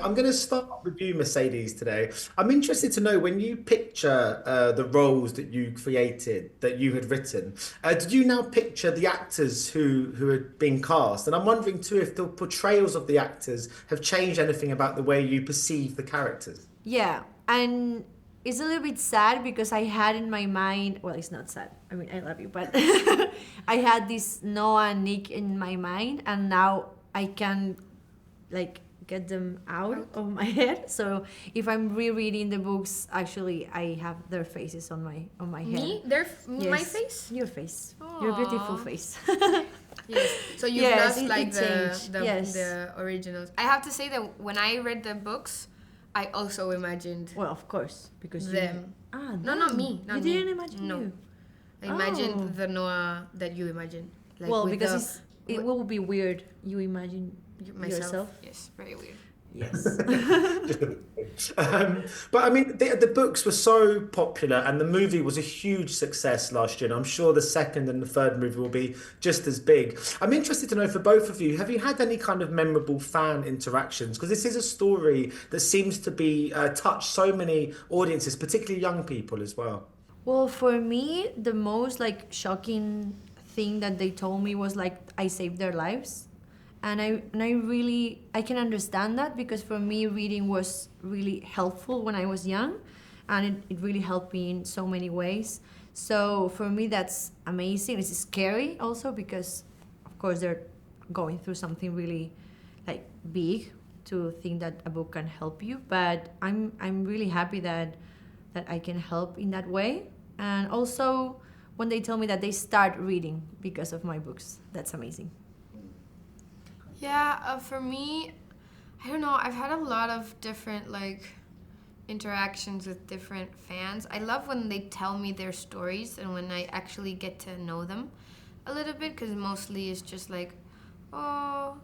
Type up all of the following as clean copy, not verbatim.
I'm going to start with you, Mercedes, today. I'm interested to know when you picture the roles that you created, that you had written, did you now picture the actors who had been cast? And I'm wondering too if the portrayals of the actors have changed anything about the way you perceive the characters. Yeah, and it's a little bit sad because I had in my mind, well, it's not sad. I mean, I love you, but I had this Noah and Nick in my mind, and now I can like get them out of my head. So if I'm rereading the books, actually, I have their faces on my head. Me? My Yes, face? your face, your beautiful Aw. face. Yes. So you've Yes, lost like it changed. Yes. the originals. I have to say that when I read the books, I also imagined Well, of course, because them. you No, not me. Not you me. didn't imagine No. you. I imagined Oh. the Noah that you imagine. Like Well, with because it with will be weird. You imagine myself. yourself. Yes, very weird. Yes. But I mean, the books were so popular, and the movie was a huge success last year. And I'm sure the second and the third movie will be just as big. I'm interested to know for both of you, have you had any kind of memorable fan interactions? Because this is a story that seems to be touch so many audiences, particularly young people as well. Well, for me, the most like shocking thing that they told me was like I saved their lives. And I really I can understand that because for me reading was really helpful when I was young, and it really helped me in so many ways. So for me that's amazing. It's scary also because of course they're going through something really like big to think that a book can help you. But I'm really happy that I can help in that way. And also when they tell me that they start reading because of my books, that's amazing. Yeah, for me, I don't know. I've had a lot of different like interactions with different fans. I love when they tell me their stories and when I actually get to know them a little bit because mostly it's just like, oh,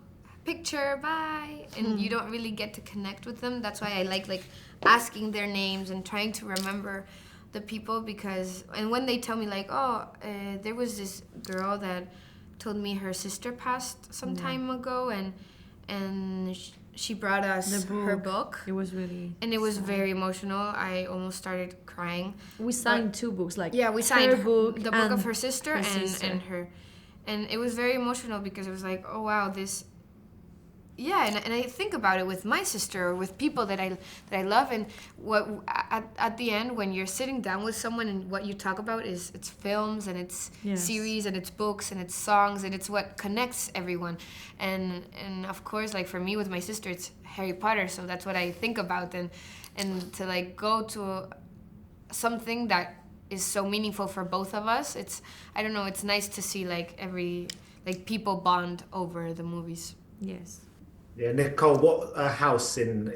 picture, bye, and you don't really get to connect with them. That's why I like asking their names and trying to remember the people because and when they tell me like, oh, there was this girl that told me her sister passed some time ago and she brought us her book It was really and it was sad. very emotional. I almost started crying. We signed two books, like Yeah, we signed her book, the book of and her sister her sister. and her, and it was very emotional because it was like, oh wow, this. Yeah, and I think about it with my sister or with people that I love, and what at the end when you're sitting down with someone and what you talk about is it's films and it's Yes. series and it's books and it's songs and it's what connects everyone, and of course like for me with my sister it's Harry Potter, so that's what I think about, and to like go to something that is so meaningful for both of us. It's I don't know. It's nice to see like people bond over the movies. Yes. Yeah, Nicole, what house in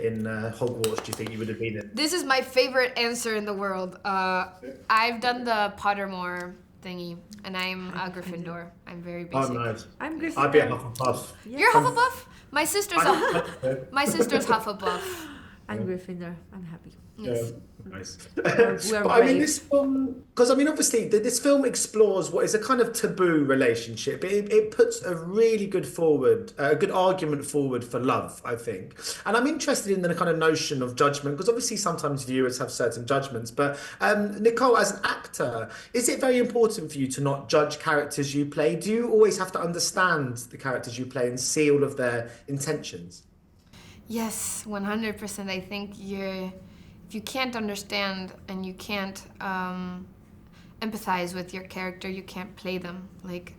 Hogwarts do you think you would have been in? This is my favorite answer in the world. I've done the Pottermore thingy, and I'm a Gryffindor. I'm very Oh, basic. nice. I'm I'd be a Gryffindor. Hufflepuff. You're Hufflepuff. My sister's Hufflepuff. I'm Gryffindor. I'm happy. Yeah, Yes. nice. We are But I mean, brave. this film, because I mean, obviously, this film explores what is a kind of taboo relationship. It puts a really a good argument forward for love, I think. And I'm interested in the kind of notion of judgment, because obviously sometimes viewers have certain judgments. But Nicole, as an actor, is it very important for you to not judge characters you play? Do you always have to understand the characters you play and see all of their intentions? Yes, 100%. I think if you can't understand and you can't empathize with your character, you can't play them. Like,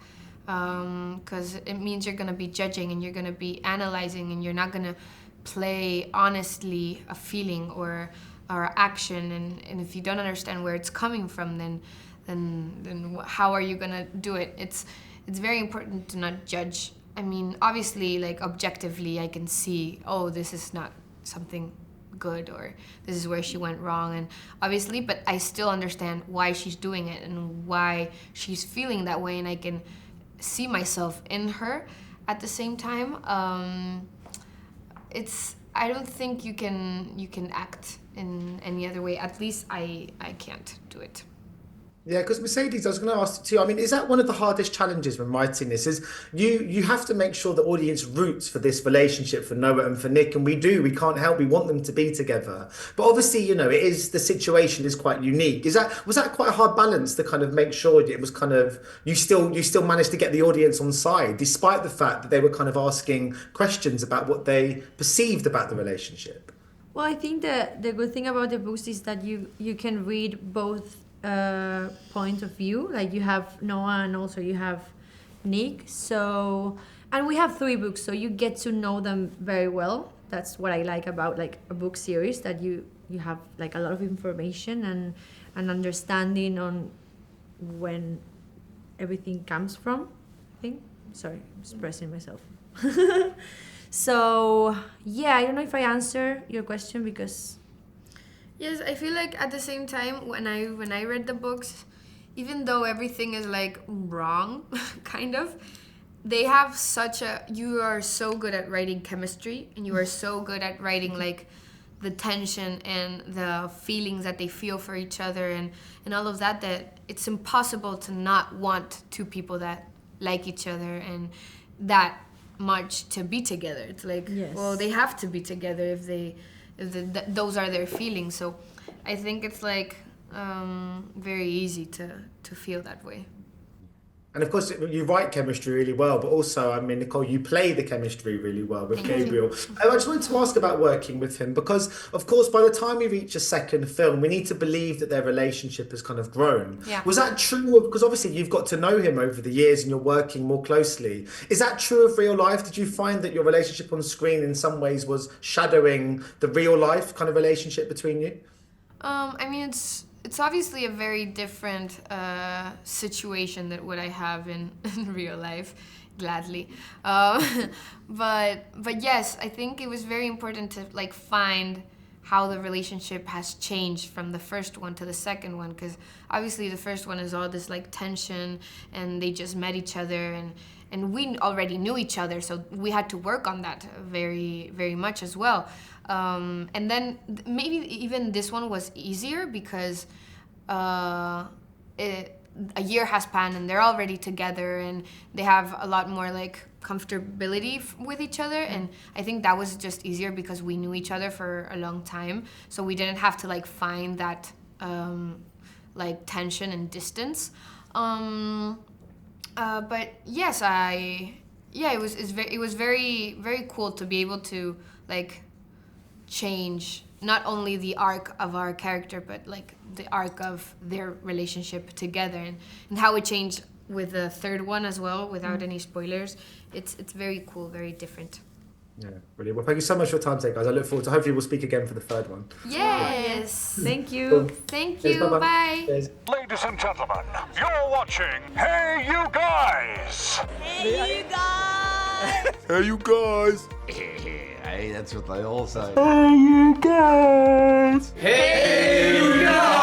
because it means you're gonna be judging and you're gonna be analyzing and you're not gonna play honestly a feeling or action. And if you don't understand where it's coming from, then how are you gonna do it? It's very important to not judge. I mean, obviously, like objectively, I can see, oh, this is not something good, or this is where she went wrong, and obviously, but I still understand why she's doing it and why she's feeling that way, and I can see myself in her. At the same time, I don't think you can act in any other way. At least I can't do it. Yeah, because Mercedes, I was going to ask you too. I mean, is that one of the hardest challenges when writing this? Is you have to make sure the audience roots for this relationship for Noah and for Nick, and we do. We can't help. We want them to be together, but obviously, it is the situation is quite unique. Was that quite a hard balance to kind of make sure it was kind of you still managed to get the audience on side despite the fact that they were kind of asking questions about what they perceived about the relationship. Well, I think the good thing about the books is that you can read both point of view. Like you have Noah and also you have Nick. So, and we have 3 books, so you get to know them very well. That's what I like about like a book series, that you have like a lot of information and an understanding on when everything comes from. I think. Sorry, I'm expressing myself. So yeah, I don't know if I answer your question because. Yes, I feel like at the same time when I read the books, even though everything is like wrong, kind of, they have you are so good at writing chemistry, and you are so good at writing like the tension and the feelings that they feel for each other and all of that it's impossible to not want 2 people that like each other and that much to be together. It's like, yes. Well, they have to be together if those are their feelings. So I think it's like very easy to feel that way. And of course, you write chemistry really well, but also, I mean, Nicole, you play the chemistry really well with Gabriel. I just wanted to ask about working with him because, of course, by the time we reach a second film, we need to believe that their relationship has kind of grown. Yeah. Was that true? Because obviously you've got to know him over the years and you're working more closely. Is that true of real life? Did you find that your relationship on screen in some ways was shadowing the real life kind of relationship between you? I mean, it's obviously a very different situation than what I have in real life, gladly. But yes, I think it was very important to like find how the relationship has changed from the first one to the second one, because obviously the first one is all this like tension and they just met each other and we already knew each other, so we had to work on that very, very much as well. And then maybe even this one was easier because a year has passed and they're already together and they have a lot more like comfortability with each other, and I think that was just easier because we knew each other for a long time, so we didn't have to like find that like tension and distance. But yes, it was very, very cool to be able to like change not only the arc of our character but like the arc of their relationship together and how it changed with the third one as well without any spoilers. It's very cool, very different. Yeah, brilliant. Well, thank you so much for your time today, guys. I look forward to hopefully we'll speak again for the third one. Yes. Thank you. Cool. Thank Cheers, you. bye-bye. Bye. Cheers. Ladies and gentlemen, you're watching Hey You Guys! Hey, you guys! Hey, you guys! Hey, that's what they all say. Hey, you guys! Hey You Guys!